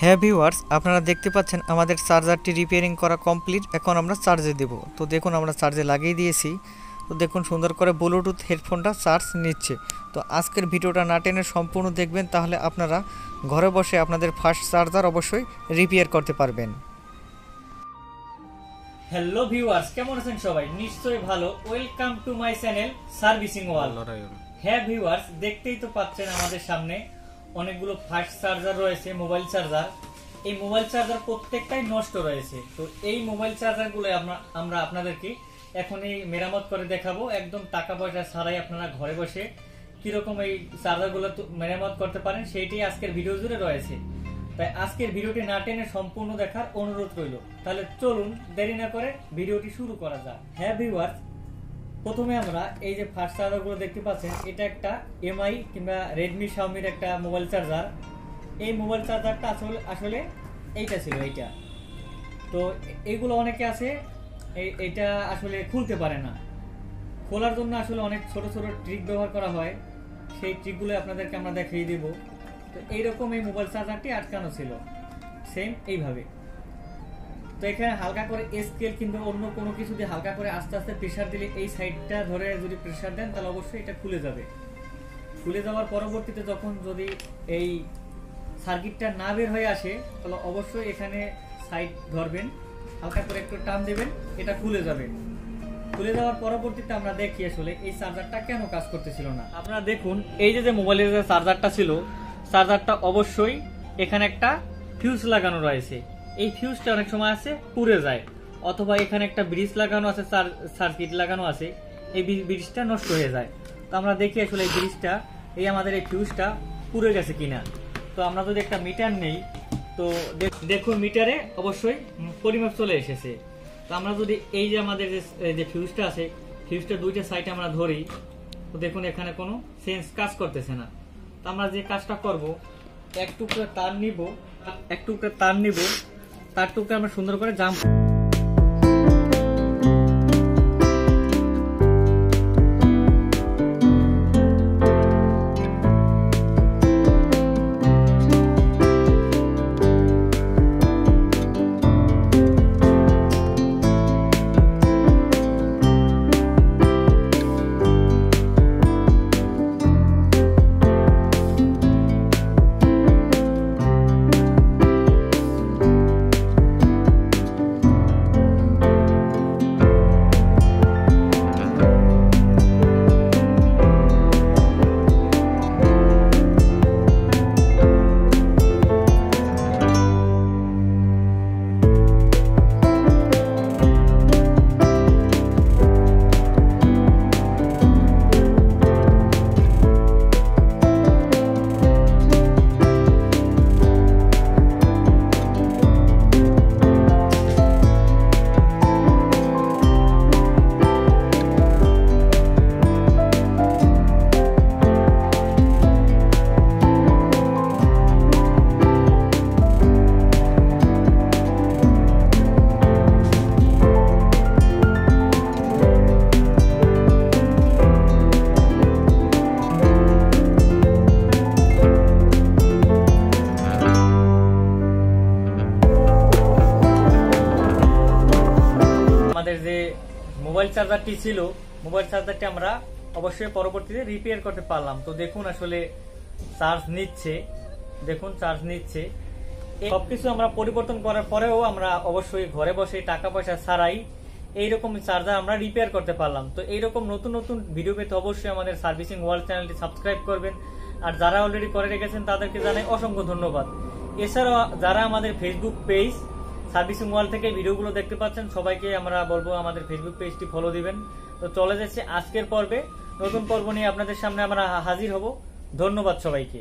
হ্যাঁ ভিউয়ার্স, আপনারা দেখতে পাচ্ছেন আমাদের চার্জারটি রিপেয়ারিং করা কমপ্লিট। এখন আমরা চার্জে দেব। তো দেখুন আমরা চার্জে লাগিয়ে দিয়েছি। তো দেখুন সুন্দর করে ব্লুটুথ হেডফোনটা চার্জ নিচ্ছে। তো আজকের ভিডিওটা না টেনে সম্পূর্ণ দেখবেন, তাহলে আপনারা ঘরে বসে আপনাদের ফাস্ট চার্জার অবশ্যই রিপেয়ার করতে পারবেন। হ্যালো ভিউয়ার্স, কেমন আছেন সবাই? নিশ্চয়ই ভালো। Welcome to my channel servicing wall. হ্যাঁ ভিউয়ার্স, দেখতেই তো পাচ্ছেন আমাদের সামনে অনেকগুলো ফাস্ট চার্জার রয়েছে, মোবাইল চার্জার। এই মোবাইল চার্জার প্রত্যেকটাই নষ্ট রয়েছে। তো এই মোবাইল চার্জারগুলো আমরা আপনাদেরকে এখন এই মেরামত করে দেখাবো, একদম টাকা পয়সা ছাড়াই আপনারা ঘরে বসে কিরকম এই চার্জারগুলো মেরামত করতে পারেন সেইটাই আজকের ভিডিও জুড়ে রয়েছে। তাই আজকের ভিডিওটি না টেনে সম্পূর্ণ দেখার অনুরোধ রইল। তাহলে চলুন দেরি না করে ভিডিওটি শুরু করা যাক। হ্যাঁ ভিউয়ার্স, প্রথমে আমরা এই যে ফাস্ট চার্জারগুলো দেখতে পাচ্ছেন, এটা একটা এমআই কিংবা রেডমি শাওমির একটা মোবাইল চার্জার। এই মোবাইল চার্জারটা আসলে এইটা ছিল, এইটা। তো এইগুলো অনেকে আছে এইটা আসলে খুলতে পারে না। খোলার জন্য আসলে অনেক ছোট ছোট ট্রিক ব্যবহার করা হয়, সেই ট্রিকগুলো আপনাদেরকে আমরা দেখিয়ে দেব। তো এইরকম এই মোবাইল চার্জারটি আটকানো ছিল সেম এইভাবে। তো এখানে হালকা করে স্কেল কিংবা অন্য কোনো কিছু দিয়ে হালকা করে আস্তে আস্তে প্রেসার দিলে, এই সাইডটা ধরে যদি প্রেসার দেন তাহলে অবশ্যই এটা খুলে যাবে। খুলে যাওয়ার পরবর্তীতে যখন যদি এই সার্কিটটা না বের হয়ে আসে, তাহলে অবশ্যই এখানে সাইড ধরবেন, হালকা করে একটু টান দেবেন, এটা খুলে যাবে। খুলে যাওয়ার পরবর্তীতে আমরা দেখি আসলে এই চার্জারটা কেন কাজ করতেছিল না। আপনারা দেখুন, এই যে মোবাইলের যে চার্জারটা ছিল, চার্জারটা অবশ্যই এখানে একটা ফিউজ লাগানো রয়েছে। এই ফিউজটা অনেক সময় আছে পুড়ে যায়, অথবা এখানে একটা ব্রিজ লাগানো আছে, সার্কিট লাগানো আছে, এই ব্রিজটা নষ্ট হয়ে যায়। তো আমরা দেখি আসলে এই ব্রিজটা, এই আমাদের এই ফিউজটা পুড়ে গেছে কিনা। তো আমরা যদি একটা মিটার নেই, তো দেখুন মিটারে অবশ্যই পরিমাপ চলে এসেছে। তো আমরা যদি এই যে আমাদের যে ফিউজটা আছে, ফিউজটা দুইটা সাইডে আমরা ধরি, তো দেখুন এখানে কোনো সেন্স কাজ করতেছে না। তো আমরা যে কাজটা করব, এক টুকরা তার নিব, তার টুকরা আমরা সুন্দর করে জাম যে মোবাইল চার্জারটি ছিল, মোবাইল চার্জারটি আমরা অবশ্যই পরবর্তীতে রিপেয়ার করতে পারলাম। তো দেখুন আসলে চার্জ নিচ্ছে, দেখুন চার্জ নিচ্ছে। সবকিছু আমরা পরিবর্তন করার পরেও আমরা অবশ্যই ঘরে বসে টাকা পয়সা ছাড়াই এইরকম চার্জার আমরা রিপেয়ার করতে পারলাম। তো এইরকম নতুন নতুন ভিডিও পেতে অবশ্যই আমাদের সার্ভিসিং ওয়ার্ল্ড চ্যানেলটি সাবস্ক্রাইব করবেন। আর যারা অলরেডি করে রেখেছেন তাদেরকে জানাই অসংখ্য ধন্যবাদ। এছাড়াও যারা আমাদের ফেসবুক পেজ সার্ভিসিং ওয়াল থেকে ভিডিওগুলো দেখতে পাচ্ছেন, সবাইকে আমরা বলবো আমাদের ফেসবুক পেজটি ফলো দিবেন। তো চলে যাচ্ছে আজকের পর্বে, নতুন পর্ব নিয়ে আপনাদের সামনে আমরা হাজির হব। ধন্যবাদ সবাইকে।